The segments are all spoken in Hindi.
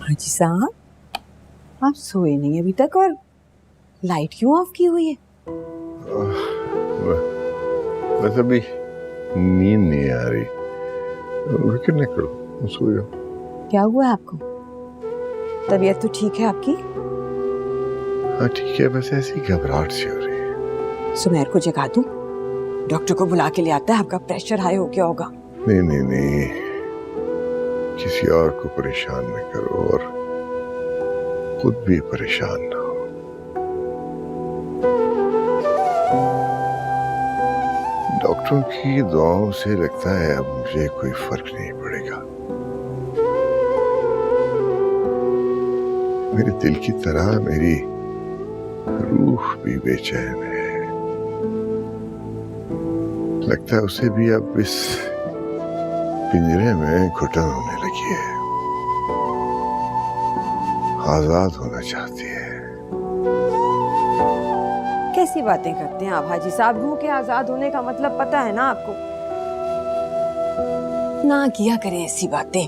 हाजी साहब, आप सोए नहीं अभी तक और लाइट क्यों ऑफ की हुई है? बस अभी नींद नहीं आ रही। फिक्र न करो, सो जाओ। क्या हुआ है आपको? तबीयत तो ठीक है आपकी? हाँ ठीक है, बस ऐसी घबराहट सी हो रही है। सुमेर को जगा दूं? डॉक्टर को बुला के ले आता है, आपका प्रेशर हाई हो गया होगा। नहीं नहीं नहीं, किसी और को परेशान न करो और खुद भी परेशान ना हो। डॉक्टरों की दुआओं से लगता है अब मुझे कोई फर्क नहीं पड़ेगा। मेरे दिल की तरह मेरी रूह भी बेचैन है। लगता है उसे भी अब इस पिंजरे में घुटन होने लगी है, आजाद होना चाहती है। कैसी बातें करते हैं आप हाजी साहब? रूह के आजाद होने का मतलब पता है ना आपको? ना किया करें ऐसी बातें।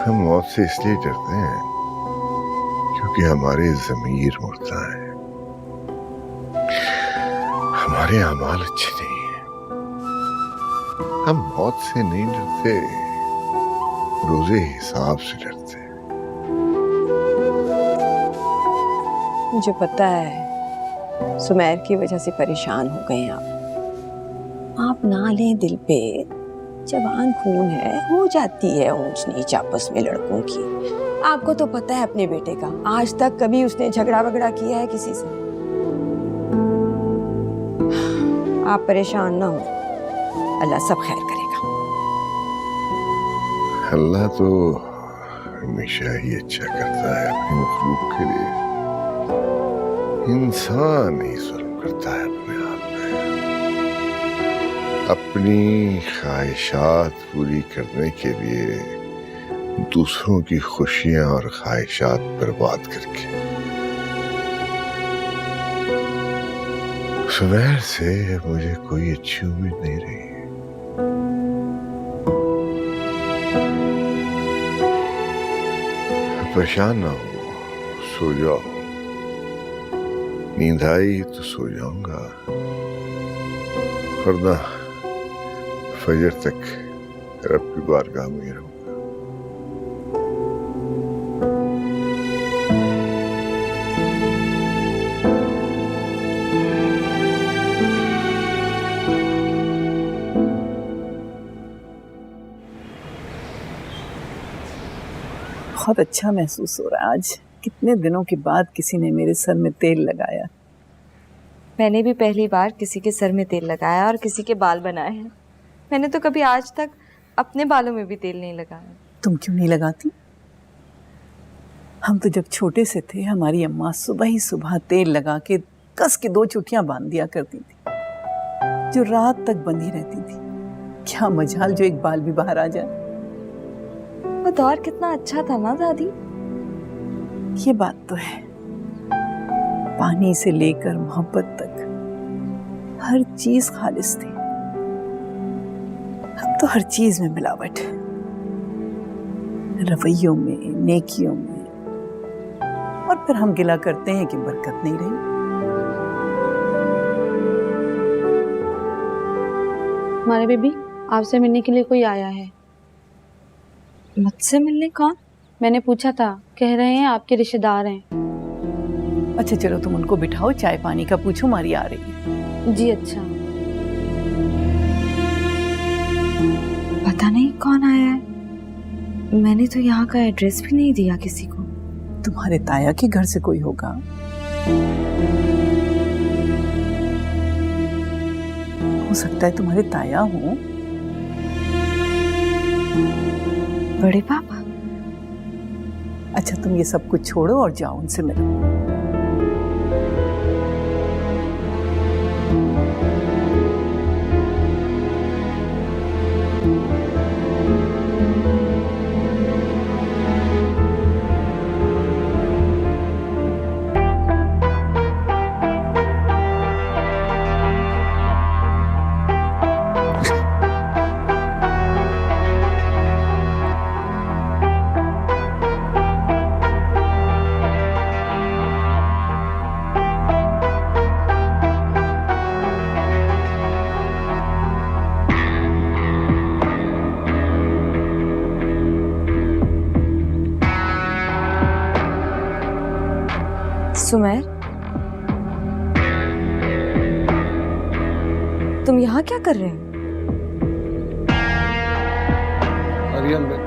हम मौत से इसलिए डरते हैं क्योंकि हमारे ज़मीर मुर्दा है, हमारे अमाल अच्छे नहीं हैं। हम मौत से नहीं डरते, रोजे हिसाब से डरते हैं। मुझे पता है सुमेर की वजह से परेशान हो गए आप ना लें दिल पे, जवान खून है, हो जाती है ऊंच नीच आपस में लड़कों की। आपको तो पता है अपने बेटे का, आज तक कभी उसने झगड़ा वगड़ा किया है किसी से? आप परेशान ना हो, अल्लाह सब खैर करेगा। अल्लाह तो हमेशा ही अच्छा करता है अपनी मखलूक के लिए। इंसान ही जुल्म करता है अपने आप पे। अपनी ख्वाहिशात पूरी करने के लिए दूसरों की खुशियां और ख्वाहिशात बर्बाद करके। सुबह से मुझे कोई अच्छी उम्मीद नहीं रही। परेशान ना हो, सो जाओ। नींद आई तो सो जाऊंगा, वरना फजर तक रब की बारगाह में रहूंगा। बहुत अच्छा महसूस हो रहा है आज। कितने दिनों के बाद किसी ने मेरे सर में तेल लगाया। मैंने भी पहली बार किसी के सर में तेल लगाया और किसी के बाल बनाए हैं। मैंने तो कभी आज तक अपने बालों में भी तेल नहीं लगाया। तुम क्यों नहीं लगाती? हम तो जब छोटे से थे, हमारी अम्मा सुबह ही सुबह तेल लगा के कस के 2 चुटियां बांध दिया करती थी, जो रात तक बंधी रहती थी। क्या मजाल जो एक बाल भी बाहर आ जाए। वो दौर कितना अच्छा था ना दादी। ये बात तो है, पानी से लेकर मोहब्बत तक हर चीज खालिस थी। अब तो हर चीज में मिलावट, रवैयों में, नेकियों में, और फिर हम गिला करते हैं कि बरकत नहीं रही। हमारे बेबी, आपसे मिलने के लिए कोई आया है। मुझसे मिलने? कौन? मैंने पूछा था, कह रहे हैं आपके रिश्तेदार हैं। अच्छा चलो तुम उनको बिठाओ, चाय पानी का पूछो, मारी आ रही है। जी अच्छा। पता नहीं कौन आया है, मैंने तो यहाँ का एड्रेस भी नहीं दिया किसी को। तुम्हारे ताया के घर से कोई होगा। हो सकता है तुम्हारे ताया हो। बड़े पापा? अच्छा तुम ये सब कुछ छोड़ो और जाओ उनसे मिलो। तुम यहाँ क्या कर रहे हो? आर्या, मैं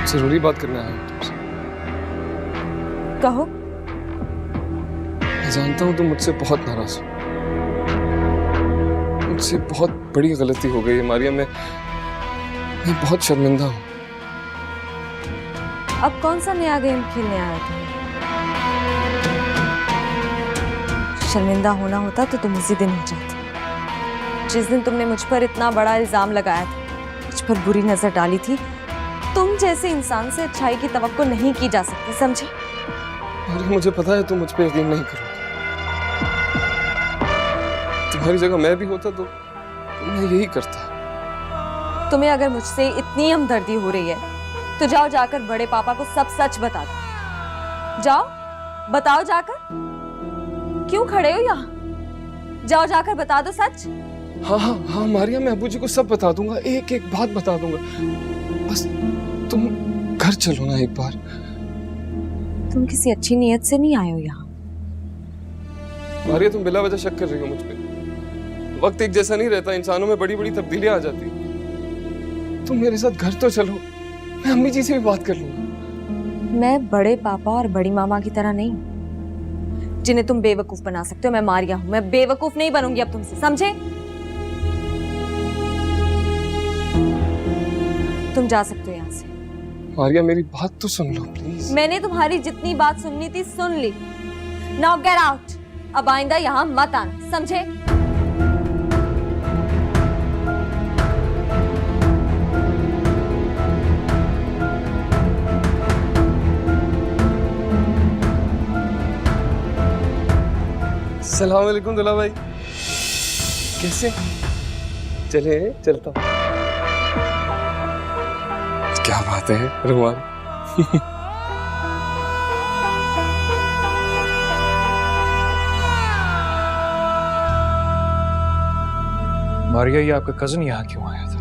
जरूरी बात करने आया हूँ तुमसे। कहो। मैं जानता हूँ तुम मुझसे बहुत नाराज हो। मुझसे बहुत बड़ी गलती हो गई है मारिया। मैं बहुत शर्मिंदा हूँ। अब कौन सा नया गेम खेलने आया तुम? शर्मिंदा होना होता तो तुम उसी दिन हो जाते। जिस दिन तुमने मुझ पर इतना बड़ा इल्जाम लगाया था, मुझ पर बुरी नजर डाली थी, तुम जैसे इंसान से अच्छाई की तवक्को नहीं की जा सकती, समझे? अरे मुझे पता है तुम मुझ पे यकीन नहीं करोगे। तुम्हारी जगह मैं भी होता तो मैं यही करता। तुम्हें अगर मुझसे इतनी हमदर्दी हो रही है तो जाओ जाकर बड़े पापा को सब सच बता दो। जाओ, बताओ जाकर। क्यों खड़े हो यहाँ? जाओ जाकर बता दो सच। हाँ हाँ हाँ मारिया, मैं अब्बू जी को सब बता दूंगा, एक एक बात बता दूंगा। बस तुम घर चलो ना एक बार। तुम किसी अच्छी नीयत से नहीं आए हो यहाँ। मारिया, तुम बिला वजह शक कर रही हो मुझ पे। वक्त एक जैसा नहीं रहता, इंसानों में बड़ी बड़ी तब्दीलियां आ जाती। तुम मेरे साथ घर तो चलो, मैं अम्मी जी से भी बात कर लूंगा। मैं बड़े पापा और बड़ी मामा की तरह नहीं जिन्हें तुम बेवकूफ बना सकते हो। मैं मारिया हूं, मैं बेवकूफ नहीं बनूंगी अब तुमसे, समझे? तुम जा सकते हो यहाँ से। मारिया, मेरी बात तो सुन लो प्लीज। मैंने तुम्हारी जितनी बात सुननी थी सुन ली। Now get out. अब आइंदा यहाँ मत आना, समझे? अस्सलाम वालेकुम दुल्हा भाई, कैसे? चले चलता हूँ। क्या बात है रुमान। मारिया, ये आपका कजन यहाँ क्यों आया था?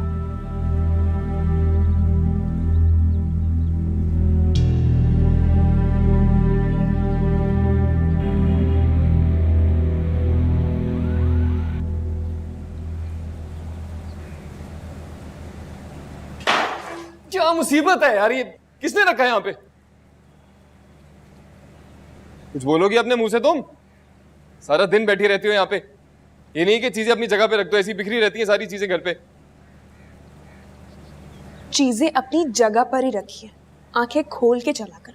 क्या मुसीबत है यार, ये किसने रखा है यहाँ पे? कुछ बोलोगी अपने मुंह से तुम? सारा दिन बैठी रहती हो यहाँ पे। ये नहीं कि चीजें अपनी जगह पे रख दो, ऐसी बिखरी रहती हैं सारी चीजें घर पे। चीजें अपनी जगह पर ही रखिए, आंखें खोल के चला कर।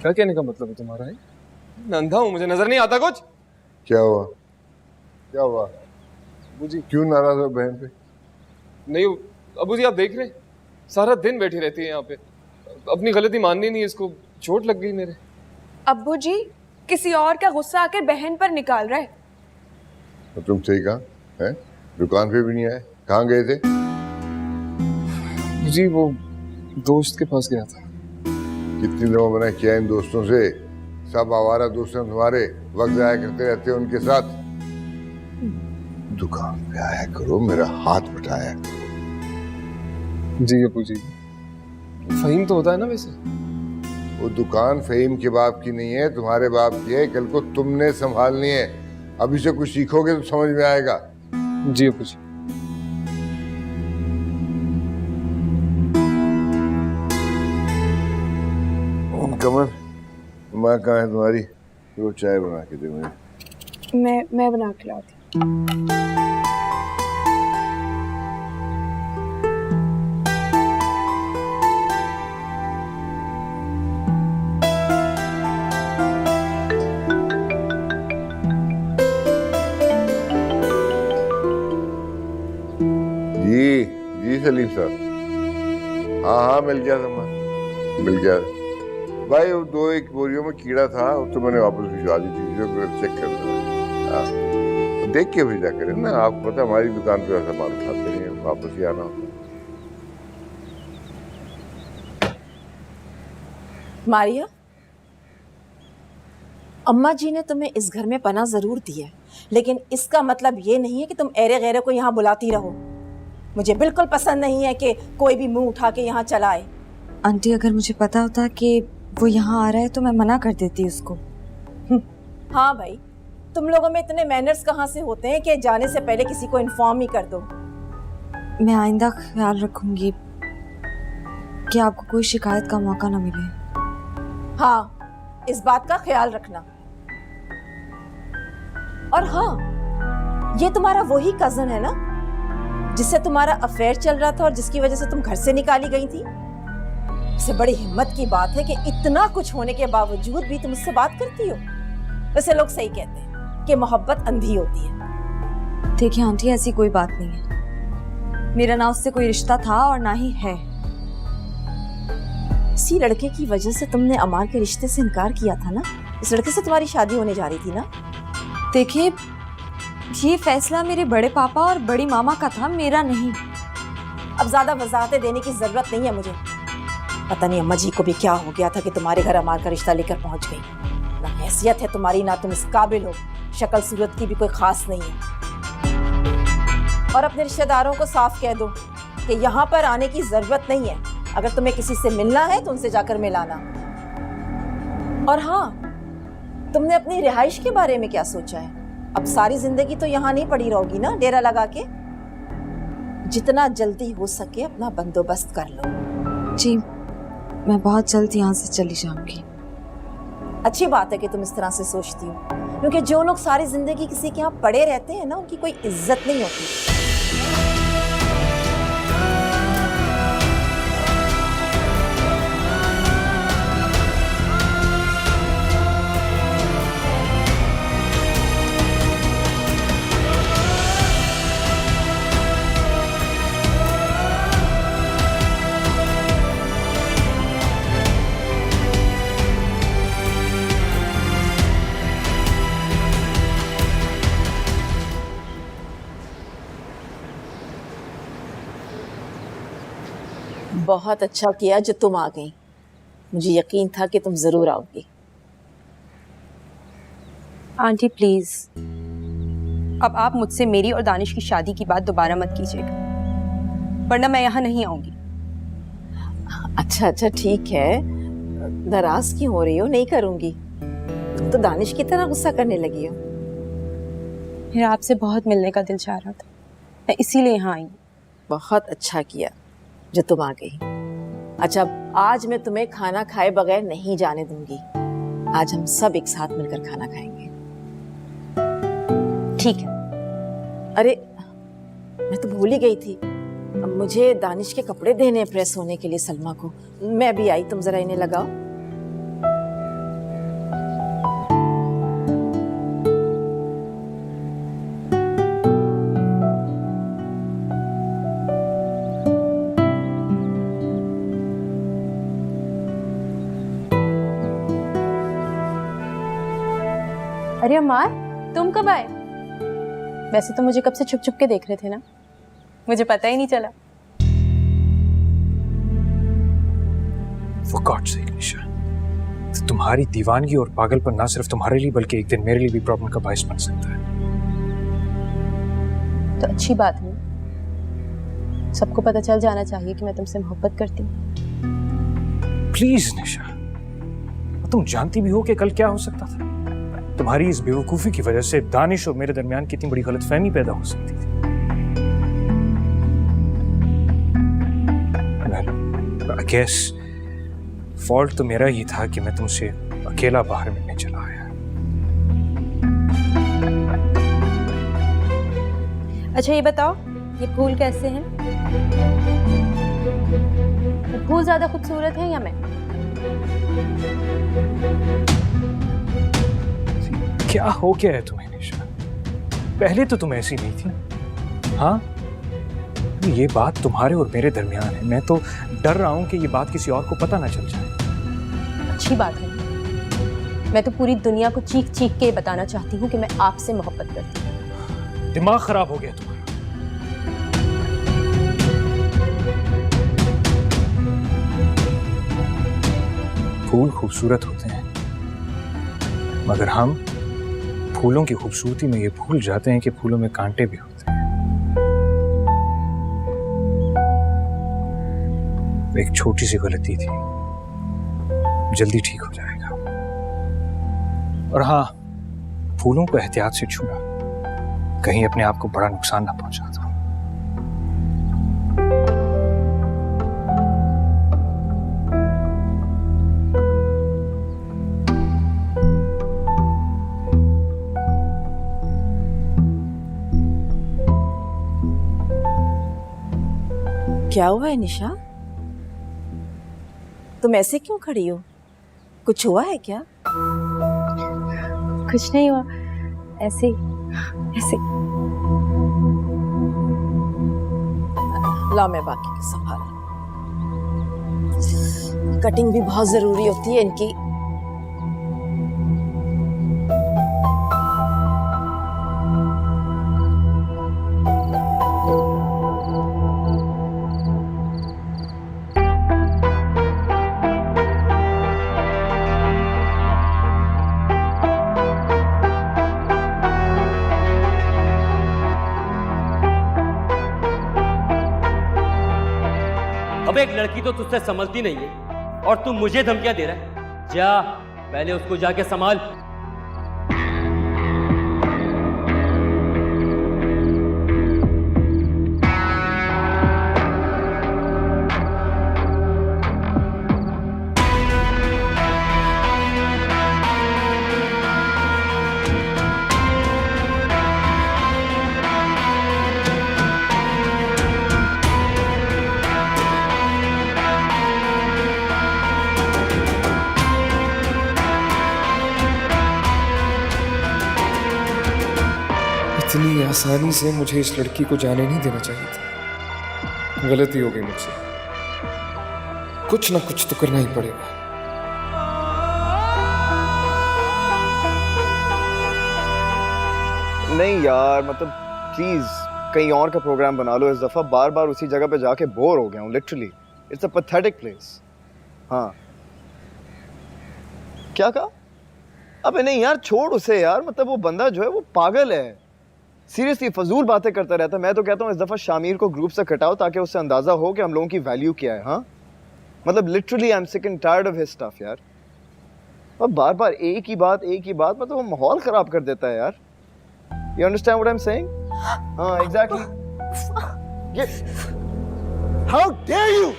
क्या कहने का मतलब है तुम्हारा? है मैं अंधा हूं, मुझे नजर नहीं आता कुछ? क्या हुआ? क्या हुआ? अबू जी क्यों नाराज हो बहन पे? नहीं अबू जी, आप देख रहे हैं सारा दिन बैठी रहती है यहाँ पे, अपनी गलती माननी नहीं, इसको चोट लग गई मेरे। अब्बू जी, किसी और का गुस्सा आकर बहन पर निकाल रहे। तो तुम सही कहा है, दुकान पे भी नहीं आए, कहाँ गए थे? जी वो दोस्त के पास गया था। कितनी दफा मना किया इन दोस्तों से, सब आवारा दोस्त हैं तुम्हारे, वक्त जाया करते रहते हो उनके साथ। दुकान पे आया करो, मेरा हाथ बटाया। जी अबू जी, फहीम तो होता है ना वैसे। वो दुकान फहीम के बाप की नहीं है, तुम्हारे बाप की है। कल को तुमने संभालनी है। अभी से कुछ सीखोगे तो समझ में आएगा। जी अबू जी। कमर, माँ कहाँ है तुम्हारी? वो चाय बना के दे मुझे। मैं बना के लाती। जी सलीम साहब, हाँ मिल गया था, मिल गया भाई। वो 2-1 बोरियों में कीड़ा था, वो तो मैंने वापस भिजवा दी थी, जो चेक कर लो, देख के भेजा करें ना। आपको पता हमारी दुकान पे ऐसा माल उठाते नहीं, वापस ही आना होता। मारिया, अम्मा जी ने तुम्हें इस घर में पनाह जरूर दी है, लेकिन इसका मतलब ये नहीं है कि तुम एरे गैरे को यहाँ बुलाती रहो। मुझे बिल्कुल पसंद नहीं है कि कोई भी मुंह उठा के यहाँ चला आए। आंटी, अगर मुझे पता होता कि वो यहाँ आ रहा है तो मैं मना कर देती उसको। हाँ भाई, तुम लोगों में इतने मैनर्स कहाँ से होते हैं कि जाने से पहले किसी को इन्फॉर्म ही कर दो। मैं आइंदा ख्याल रखूंगी कि आपको कोई शिकायत का मौका ना मिले। हाँ, इस बात का ख्याल रखना। और हाँ, ये तुम्हारा वही कजन है ना जिससे तुम्हारा अफेयर चल रहा था और जिसकी वजह से तुम घर से निकाली गई थी? इससे बड़ी हिम्मत की बात है कि इतना कुछ होने के बावजूद भी तुम उससे बात करती हो। वैसे लोग सही कहते हैं कि मोहब्बत अंधी होती है। देखिए आंटी, ऐसी कोई बात नहीं है। मेरा ना उससे कोई रिश्ता था और ना ही है। इसी लड़के की वजह से तुमने अमार के रिश्ते से इनकार किया था ना? इस लड़के से तुम्हारी शादी होने जा रही थी ना? देखिए, ये फैसला मेरे बड़े पापा और बड़ी मामा का था, मेरा नहीं। अब ज्यादा वजाहतें देने की जरूरत नहीं है मुझे। पता नहीं अम्मा जी को भी क्या हो गया था कि तुम्हारे घर अमार का रिश्ता लेकर पहुंच गई। ना हैसियत है तुम्हारी, ना तुम इस काबिल हो, शक्ल सूरत की भी कोई खास नहीं है। और अपने रिश्तेदारों को साफ कह दो कि यहाँ पर आने की जरूरत नहीं है। अगर तुम्हें किसी से मिलना है तो उनसे जाकर मिलाना। और हाँ, तुमने अपनी रिहाइश के बारे में क्या सोचा है? अब सारी जिंदगी तो यहाँ नहीं पड़ी रहोगी ना डेरा लगा के? जितना जल्दी हो सके अपना बंदोबस्त कर लो। जी, मैं बहुत जल्द यहाँ से चली जाऊंगी। अच्छी बात है कि तुम इस तरह से सोचती हो, क्योंकि जो लोग सारी जिंदगी किसी के यहाँ पड़े रहते हैं ना, उनकी कोई इज्जत नहीं होती। बहुत अच्छा किया जो तुम आ गई। मुझे यकीन था कि तुम जरूर आओगी। आंटी प्लीज, अब आप मुझसे मेरी और दानिश की शादी की बात दोबारा मत कीजिएगा, वरना मैं यहाँ नहीं आऊंगी। अच्छा ठीक है, नाराज क्यों हो रही हो? नहीं करूंगी। तुम तो दानिश की तरह गुस्सा करने लगी हो। मेरा आपसे बहुत मिलने का दिल चाह रहा था, मैं इसीलिए यहाँ आई। बहुत अच्छा किया जो तुम आ गई। अच्छा, आज मैं तुम्हें खाना खाए बगैर नहीं जाने दूंगी। आज हम सब एक साथ मिलकर खाना खाएंगे। ठीक है। अरे, मैं तो भूल ही गई थी, अब मुझे दानिश के कपड़े देने हैं प्रेस होने के लिए सलमा को। मैं भी आई, तुम जरा इन्हें लगाओ। अरे अमार, तुम कब आए? वैसे तो मुझे कब से छुप छुप के देख रहे थे ना, मुझे पता ही नहीं चला। For God's sake, निशा, तो तुम्हारी दीवानगी और पागलपन ना सिर्फ तुम्हारे लिए बल्कि एक दिन मेरे लिए भी प्रॉब्लम का बायस बन सकता है। तो अच्छी बात है, सबको पता चल जाना चाहिए कि मैं तुमसे मोहब्बत करती हूँ। प्लीज निशा, तुम जानती भी हो कि कल क्या हो सकता था। तुम्हारी इस बेवकूफी की वजह से दानिश और मेरे दरमियान कितनी बड़ी गलतफहमी पैदा हो सकती थी। I guess फॉल्ट तो मेरा ही था कि मैं तुमसे अकेला बाहर मिलने चला आया। अच्छा ये बताओ, ये फूल कैसे हैं? ये फूल ज्यादा खूबसूरत है या मैं? क्या हो गया है तुम्हें निशा? पहले तो तुम ऐसी नहीं थी। हाँ, ये बात तुम्हारे और मेरे दरमियान है। मैं तो डर रहा हूं कि ये बात किसी और को पता ना चल जाए। अच्छी बात है, मैं तो पूरी दुनिया को चीख चीख के बताना चाहती हूँ कि मैं आपसे मोहब्बत करती हूँ। दिमाग खराब हो गया तुम्हारा। फूल खूबसूरत होते हैं, मगर हम फूलों की खूबसूरती में ये भूल जाते हैं कि फूलों में कांटे भी होते हैं। एक छोटी सी गलती थी, जल्दी ठीक हो जाएगा। और हाँ, फूलों को एहतियात से छूना, कहीं अपने आप को बड़ा नुकसान ना पहुंचा दो। क्या हुआ है निशा? तुम ऐसे क्यों खड़ी हो? कुछ हुआ है क्या? कुछ नहीं हुआ, ऐसे ऐसे। लाओ मैं बाकी की संभाल। कटिंग भी बहुत जरूरी होती है इनकी। अब एक लड़की तो तुझसे संभलती नहीं है और तू मुझे धमकियां दे रहा है। जा पहले उसको जाके संभाल। इतनी आसानी से मुझे इस लड़की को जाने नहीं देना चाहिए था। गलती हो गई मुझसे। कुछ ना कुछ तो करना ही पड़ेगा। नहीं यार, मतलब प्लीज कहीं और का प्रोग्राम बना लो। इस दफा बार बार उसी जगह पे जाके बोर हो गया हूँ। Literally it's a pathetic place. हाँ क्या कहा? अबे नहीं यार, छोड़ उसे यार। मतलब वो बंदा जो है वो पागल है। सीरियसली फजूल बातें करता रहता है। मैं तो कहता हूँ इस दफा शामिर को ग्रुप से कटाओ ताकि उससे अंदाजा हो कि हम लोगों की वैल्यू क्या है। हाँ मतलब literally I am sick and tired of his stuff यार। अब बार बार एक ही बात मतलब वो माहौल खराब कर देता है यार। You understand what I'm saying? हाँ exactly. How dare you?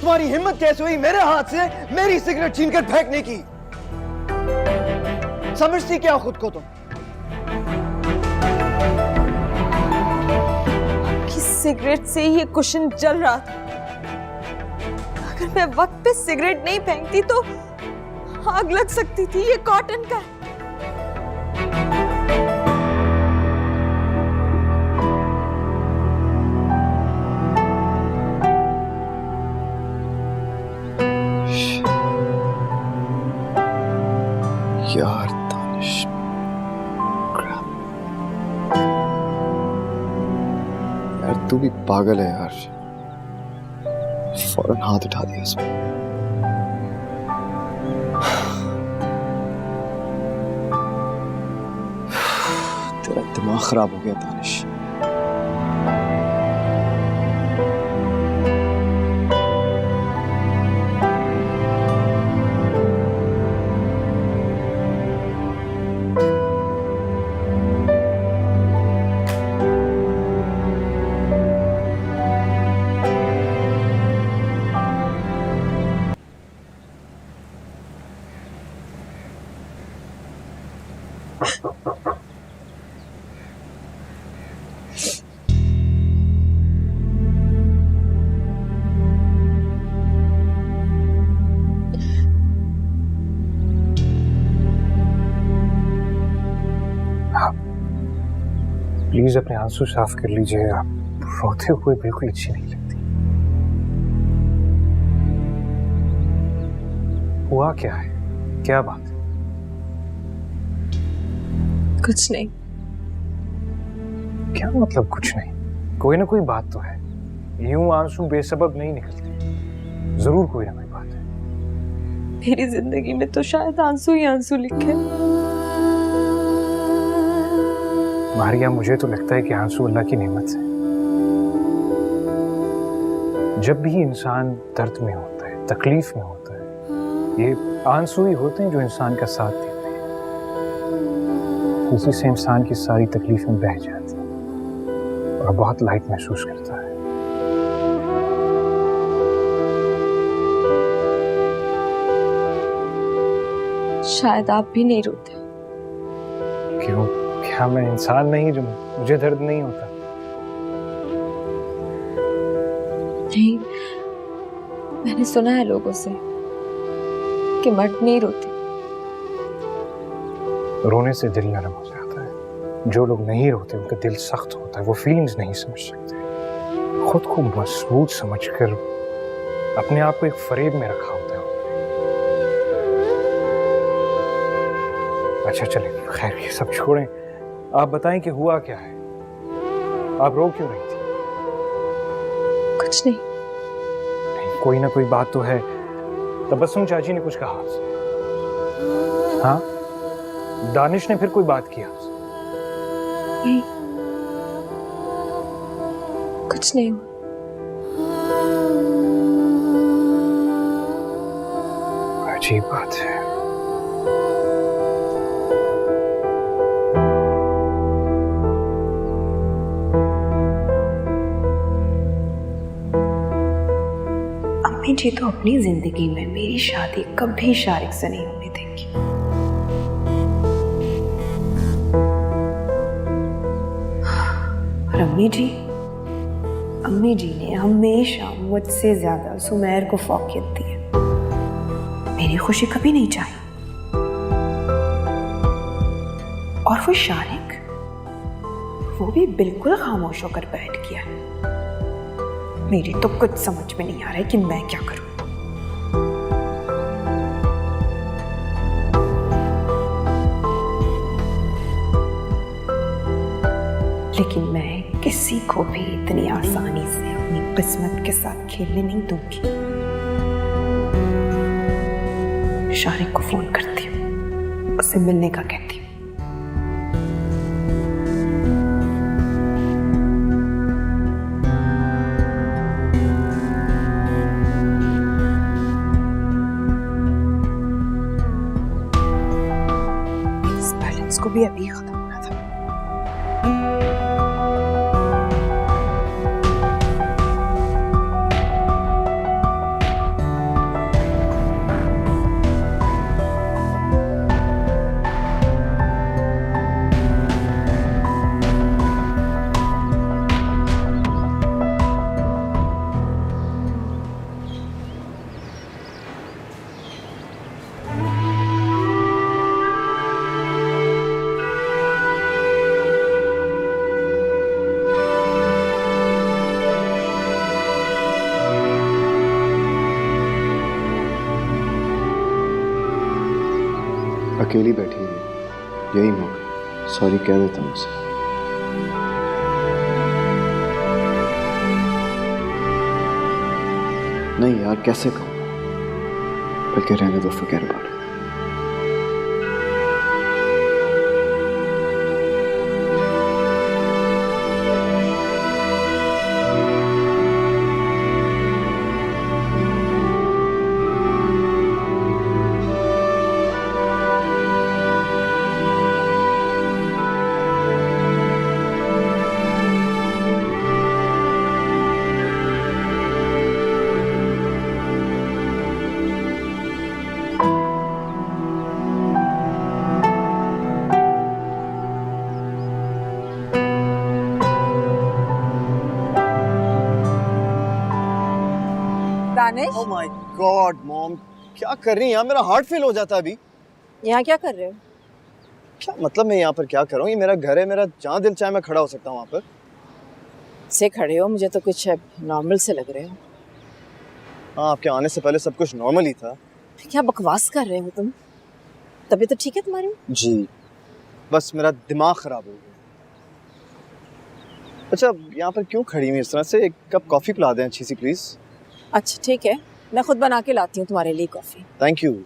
तुम्हारी हिम्मत कैसे हुई मेरे हाथ से मेरी सिगरेट छीनकर फेंकने की? समझती क्या खुद को तुम? आपकी सिगरेट से ये कुशन जल रहा था। अगर मैं वक्त पे सिगरेट नहीं फेंकती तो आग लग सकती थी। ये कॉटन का है। यार दानिश, यार तू भी पागल है यार। फौरन हाथ उठा दिया इसमें। तेरा दिमाग खराब हो गया दानिश। प्लीज अपने आंसू साफ कर लीजिए। आप रोते हुए बिल्कुल अच्छी नहीं लगती। हुआ क्या है? क्या बात है? कुछ नहीं। क्या मतलब कुछ नहीं? कोई ना कोई बात तो है। यूं आंसू बेसबब नहीं निकलते। जरूर कोई ना कोई बात है। मेरी जिंदगी में तो शायद आंसू ही आंसू लिखे। मारिया, मुझे तो लगता है कि आंसू अल्लाह की नेमत है। जब भी इंसान दर्द में होता है, तकलीफ में होता है, ये आंसू ही होते हैं जो इंसान का साथ देते हैं। इसी से इंसान की सारी तकलीफें बह जाती हैं और बहुत लाइट महसूस करता है। शायद आप भी नहीं रोते। क्यों? क्या मैं इंसान नहीं जो मुझे दर्द नहीं होता? नहीं, मैंने सुना है लोगों से कि मर्द नहीं रोते। रोने से दिल नरम हो जाता है। जो लोग नहीं रोते उनका दिल सख्त होता है, वो फीलिंग्स नहीं समझ सकते। खुद को मजबूत समझकर अपने आप को एक फरेब में रखा होता है। अच्छा चले, खैर ये सब छोड़ें, आप बताएं कि हुआ क्या है? आप रो क्यों रही थी? कुछ नहीं। नहीं, कोई ना कोई बात तो है। तबस्सुम चाची ने कुछ कहा आपसे? हाँ? दानिश ने फिर कोई बात की आपसे? नहीं, कुछ नहीं। अजीब बात है। अम्मी जी तो अपनी जिंदगी में मेरी शादी कभी शारिक से नहीं होने देंगी। और अम्मी जी ने हमेशा मुझसे ज्यादा सुमैर को फौकियत दी है। मेरी खुशी कभी नहीं चाही। और वो शारिक, वो भी बिल्कुल खामोश होकर बैठ गया है। मेरी तो कुछ समझ में नहीं आ रहा है कि मैं क्या करूं। लेकिन मैं किसी को भी इतनी आसानी से अपनी किस्मत के साथ खेलने नहीं दूंगी। शारिक को फोन करती हूँ, उससे मिलने का कहती हूँ। इस बैलेंस को भी अभी खत्म होना था। अकेली बैठी है, यही मौका। सॉरी कह देता हूँ उसे। नहीं यार, कैसे कहूँ, बल्कि रहने दो, फिक्र about it. Danish, oh my God mom, क्या कर रही हैं आप? मेरा हार्ट फेल हो जाता है अभी। यहाँ क्या कर रहे हो? क्या मतलब मैं यहाँ पर क्या कर रहा हूँ? ये मेरा घर है, मेरा जहाँ दिल चाहे मैं खड़ा हो सकता हूँ वहाँ पर। से खड़े हो, मुझे तो कुछ नॉर्मल से लग रहे हो। हाँ, आपके आने से पहले सब कुछ नॉर्मल ही था। क्या बकवास कर रहे हो तुम? तबीयत तो ठीक है तुम्हारी? जी, बस मेरा दिमाग खराब हो गया। अच्छा, यहाँ पर क्यों खड़ी हुई इस तरह से? एक कप कॉफी पिला दें अच्छी सी प्लीज। अच्छा ठीक है, मैं खुद बना के लाती हूँ तुम्हारे लिए कॉफी। Thank you.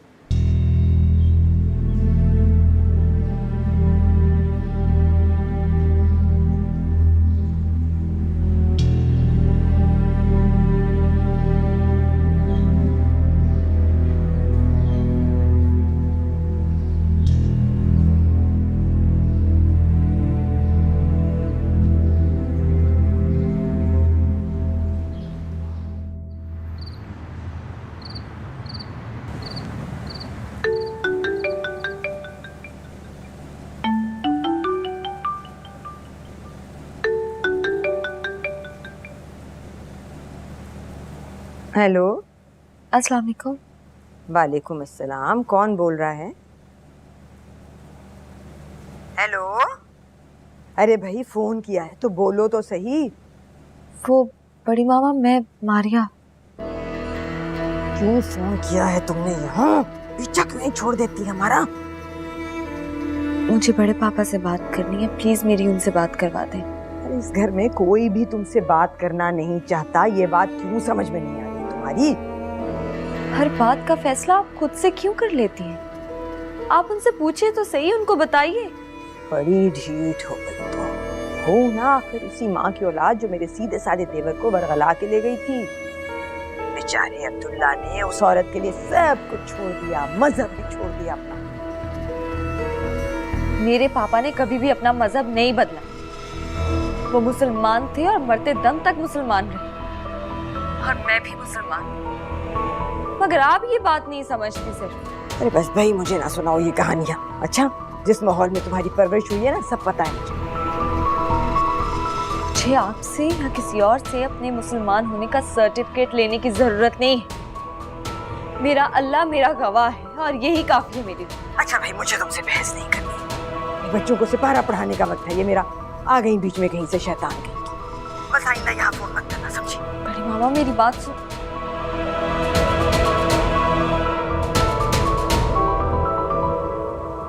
हेलो। अस्सलाम वालेकुम। वालेकुम अस्सलाम। कौन बोल रहा है? हेलो। अरे भाई फोन किया है तो बोलो तो सही। वो बड़ी मामा, मैं मारिया। क्यों फोन किया है तुमने? यहाँ पीछा क्यों नहीं छोड़ देती हमारा? मुझे बड़े पापा से बात करनी है, प्लीज मेरी उनसे बात करवा दें। अरे इस घर में कोई भी तुमसे बात करना नहीं चाहता, ये बात क्यों समझ में नहीं आ रही तुम्हारी? हर बात का फैसला आप खुद से क्यों कर लेती हैं? आप उनसे पूछिए तो सही, उनको बताइए। बड़ी ढीठ हो गई तो हो ना, आखिर उसी माँ की औलाद जो मेरे सीधे साधे देवर को बरगला के ले गई थी। बेचारे अब्दुल्ला ने उस औरत के लिए सब कुछ छोड़ दिया, मजहब भी छोड़ दिया अपना। मेरे पापा ने कभी भी अपना मजहब नहीं बदला। वो मुसलमान थे और मरते दम तक मुसलमान रहे, और मैं भी मुसलमान। मगर आप ये बात नहीं समझती सिर्फ। अरे बस भाई, मुझे ना सुनाओ ये कहानियां। अच्छा, जिस माहौल में तुम्हारी परवरिश हुई है ना, सब पता है मुझे। मुझे आपसे या किसी और से अपने मुसलमान होने का सर्टिफिकेट लेने की जरूरत नहीं है। मेरा अल्लाह मेरा गवाह है और यही काफी है मेरे लिए। अच्छा भाई, मुझे तुमसे बहस नहीं करनी। बच्चों को सिपारा पढ़ाने का वक्त है ये मेरा। आ गई बीच में कहीं से शैतान कहीं। बस आइंदा यहाँ फोन मत करना, समझी? बड़ी मामा मेरी बात सुन।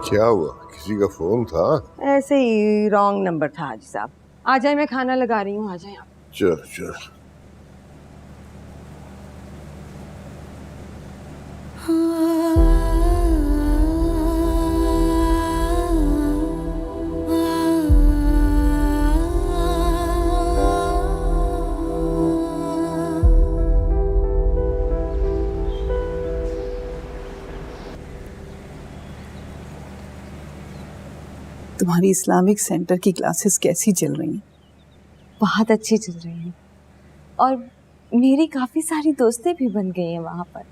क्या हुआ? किसी का फोन था? ऐसे ही रॉन्ग नंबर था हाजी साहब। आ जाए, मैं खाना लगा रही हूँ, आ जाए आप। चल चल। तुम्हारी इस्लामिक सेंटर की क्लासेस कैसी चल रही हैं? बहुत अच्छी चल रही है, और मेरी काफी सारी दोस्तें भी बन गई हैं वहां पर।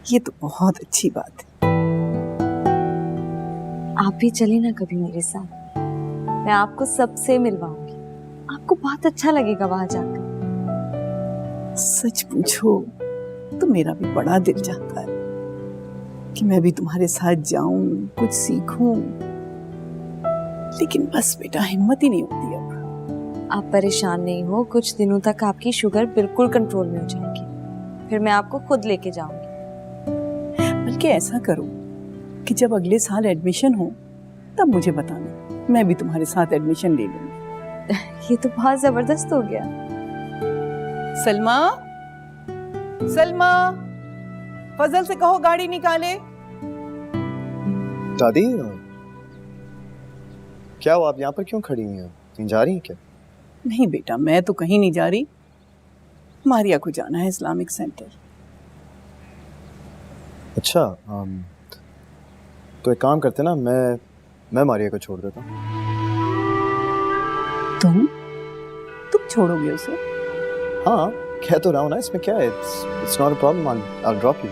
ये तो बहुत अच्छी बात है। आप भी चले ना कभी मेरे साथ, मैं आपको सबसे मिलवाऊंगी। आपको बहुत अच्छा लगेगा वहां जाकर। सच पूछो तो मेरा भी बड़ा दिल चाहता है कि मैं भी तुम्हारे साथ जाऊं, कुछ सीखूं, लेकिन बस बेटा हिम्मत ही नहीं होती अब। आप परेशान नहीं हो, कुछ दिनों तक आपकी शुगर बिल्कुल कंट्रोल में हो जाएगी, फिर मैं आपको खुद लेके जाऊंगी। बल्कि ऐसा करो कि जब अगले साल एडमिशन हो तब मुझे बताना, मैं भी तुम्हारे साथ एडमिशन ले लूंगी। ये तो बहुत जबरदस्त हो गया। सलमा, सलमा, फजल से कहो गाड़ी निकाले। दादी, क्या हुआ? आप यहाँ पर क्यों खड़ी हुई हैं? कहीं जा रही हैं क्या? नहीं बेटा, मैं तो कहीं नहीं जा रही। मारिया को जाना है इस्लामिक सेंटर। अच्छा, तो एक काम करते ना, मैं मारिया को छोड़ देता हूँ। तुम छोड़ोगे उसे? हाँ, कह तो रहा हूँ ना, इसमें क्या है? It's not a problem, I will drop you.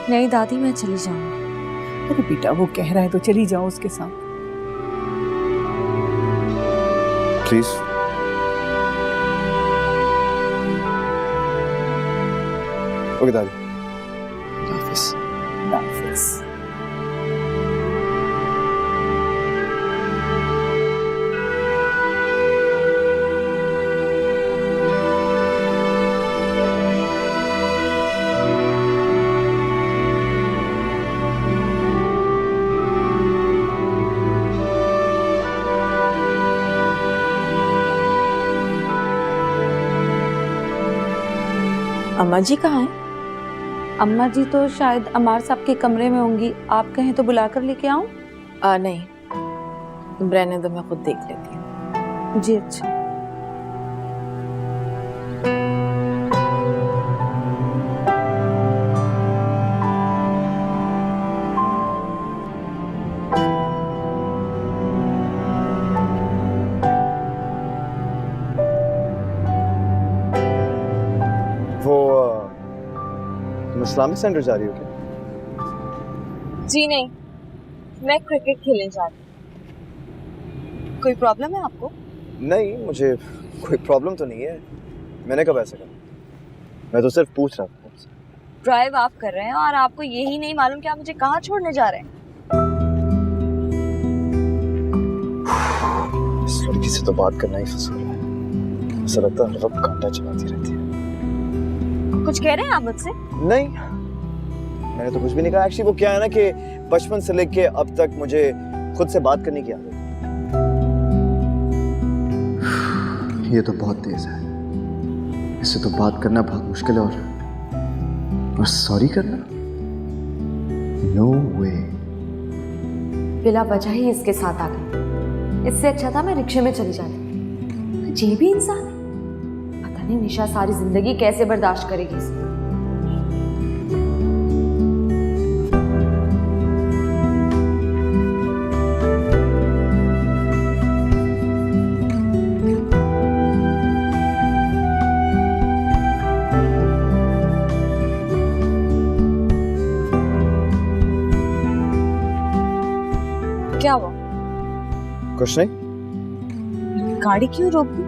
नहीं दादी, मैं चली जाऊंगी। अरे बेटा, वो कह रहा है तो चली जाओ उसके साथ। प्लीज। ओके दादी, हाफिज। हाफिज। अम्मा जी कहाँ हैं? अम्मा जी तो शायद अमार साहब के कमरे में होंगी। आप कहें तो बुलाकर लेके आऊं? नहीं, तुम रहने दो, मैं खुद देख लेती हूँ। जी अच्छा। तुम इस्लामिक सेंटर जा रही हो क्या? जी नहीं, मैं क्रिकेट खेलने जा रही हूँ। कोई प्रॉब्लम है आपको? नहीं, मुझे कोई प्रॉब्लम तो नहीं है। मैंने कब ऐसा कहा? मैं तो सिर्फ पूछ रहा था। ड्राइव आप कर रहे हैं और आपको यही नहीं मालूम कि आप मुझे कहाँ छोड़ने जा रहे हैं। इस लड़की से तो बात करना ही फंसूल है। ऐसा लगता है रब कांटा चलाती रहती है। कुछ कह रहे हैं आप मुझसे? नहीं, मैंने तो कुछ भी नहीं कहा। एक्चुअली वो क्या है ना कि बचपन से लेके अब तक मुझे खुद से बात करने की आदत है। ये तो बहुत तेज है, इससे तो बात करना बहुत मुश्किल है। और सॉरी करना, नो वे। बिला वजह ही इसके साथ आ गई। इससे अच्छा था मैं रिक्शे में चली जाती। ये भी इंसान है। पता नहीं निशा सारी जिंदगी कैसे बर्दाश्त करेगी इसे। क्या हुआ? कुछ नहीं। गाड़ी क्यों रोक दी?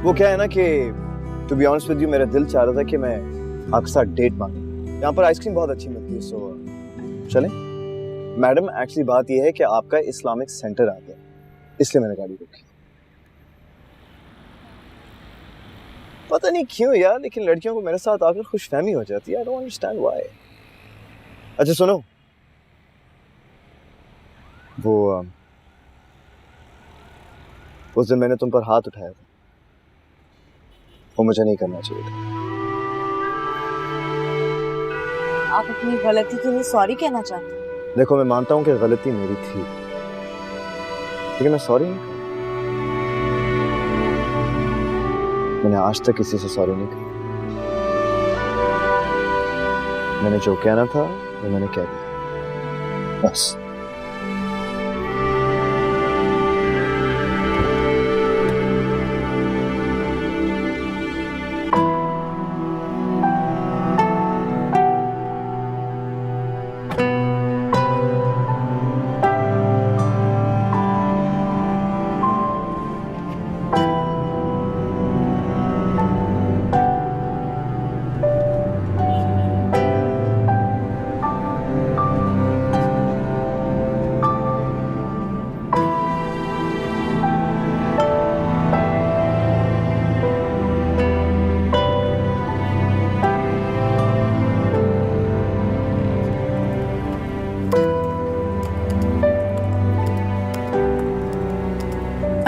वो क्या है ना कि to be honest with you, मेरा दिल चाह रहा था कि मैं आपके साथ डेट मांगूं। यहाँ पर आइसक्रीम बहुत अच्छी मिलती है, सो चलें? मैडम, एक्चुअली बात यह है कि आपका इस्लामिक सेंटर आ गया, इसलिए मैंने गाड़ी रोकी। पता नहीं क्यों यार, लेकिन लड़कियों को मेरे साथ आकर खुशफहमी हो जाती है। I don't understand why. अच्छा सुनो, वो उस दिन मैंने तुम पर हाथ उठाया था, वो मुझे नहीं करना चाहिए था। आप अपनी गलती के लिए सॉरी कहना चाहते हैं? देखो, मैं मानता हूं कि गलती मेरी थी, लेकिन मैं सॉरी नहीं कहूं। मैंने आज तक किसी से सॉरी नहीं कहा। मैंने जो कहना था वो मैंने कह दिया, बस।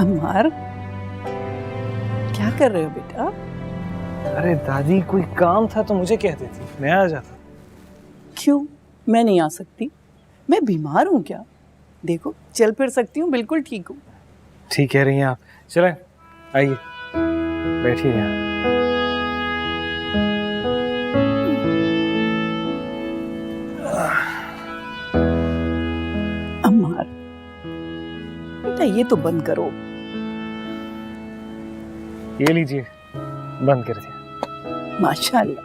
अम्मार, क्या कर रहे हो बेटा? अरे दादी, कोई काम था तो मुझे कह देती, मैं आ जाता। क्यों मैं नहीं आ सकती? मैं बीमार हूँ क्या? देखो, चल फिर सकती हूँ, बिल्कुल ठीक हूँ। ठीक कह रही हैं आप। चलें, आइए बैठिए यहाँ। अम्मार बेटा, ये तो बंद करो। ये लीजिए, बंद कर दिया। माशाअल्लाह,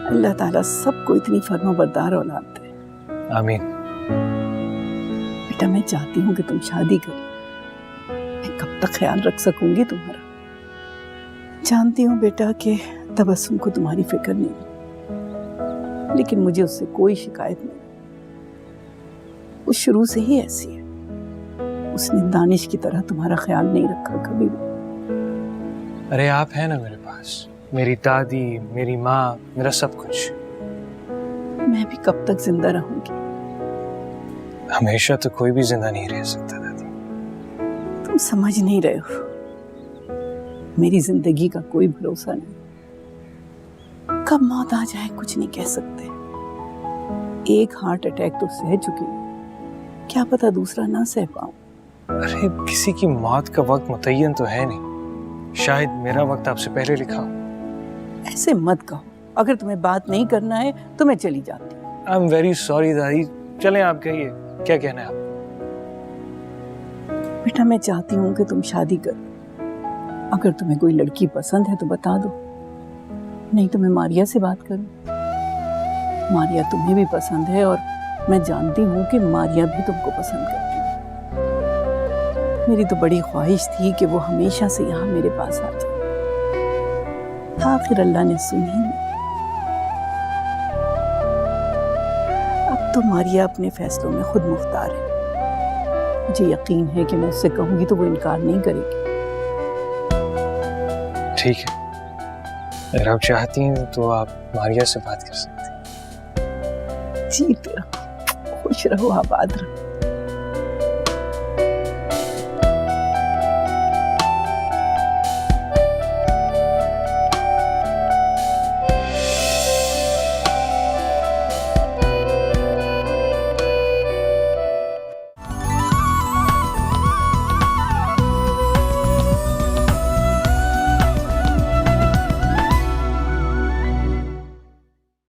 अल्लाह ताला सबको इतनी फर्माबरदार औलाद दे। आमीन। बेटा, मैं चाहती हूँ कि तुम शादी करो। मैं कब तक ख्याल रख सकूंगी तुम्हारा? जानती हूँ बेटा कि तबस्सुम को तुम्हारी फिक्र नहीं, लेकिन मुझे उससे कोई शिकायत नहीं। वो शुरू से ही ऐसी है। उसने दानिश की तरह तुम्हारा ख्याल नहीं रखा कभी भी। अरे आप हैं ना मेरे पास, मेरी दादी, मेरी माँ, मेरा सब कुछ। मैं भी कब तक जिंदा रहूंगी? हमेशा तो कोई भी जिंदा नहीं रह सकता दादी। तुम समझ नहीं रहे हो, मेरी जिंदगी का कोई भरोसा नहीं। कब मौत आ जाए कुछ नहीं कह सकते। एक हार्ट अटैक तो सह चुकी हूँ, क्या पता दूसरा ना सह पाऊं। अरे किसी की मौत का वक्त मुतय्यन तो है नहीं, शायद मेरा वक्त आपसे पहले लिखा हो। ऐसे मत कहो। अगर तुम्हें बात नहीं करना है तो मैं चली जाती हूँ। आई एम वेरी सॉरी दादी। चलें, आप कहिए, क्या कहना है आप? बेटा, मैं चाहती हूँ कि तुम शादी करो। अगर तुम्हें कोई लड़की पसंद है तो बता दो, नहीं तो मैं मारिया से बात करूँ। मारिया तुम्हें भी पसंद है और मैं जानती हूँ कि मारिया भी तुमको पसंद करती है। मेरी तो बड़ी ख्वाहिश थी कि वो हमेशा से यहाँ मेरे पास आ जाए, आखिर अल्लाह ने सुनी। अब तो मारिया अपने फैसलों में खुद मुख्तार है। मुझे यकीन है कि मैं उससे कहूंगी तो वो इनकार नहीं करेगी। ठीक है, अगर आप चाहती हैं तो आप मारिया से बात कर सकते हैं। जीते रहो, खुश रहो, आबाद रहो।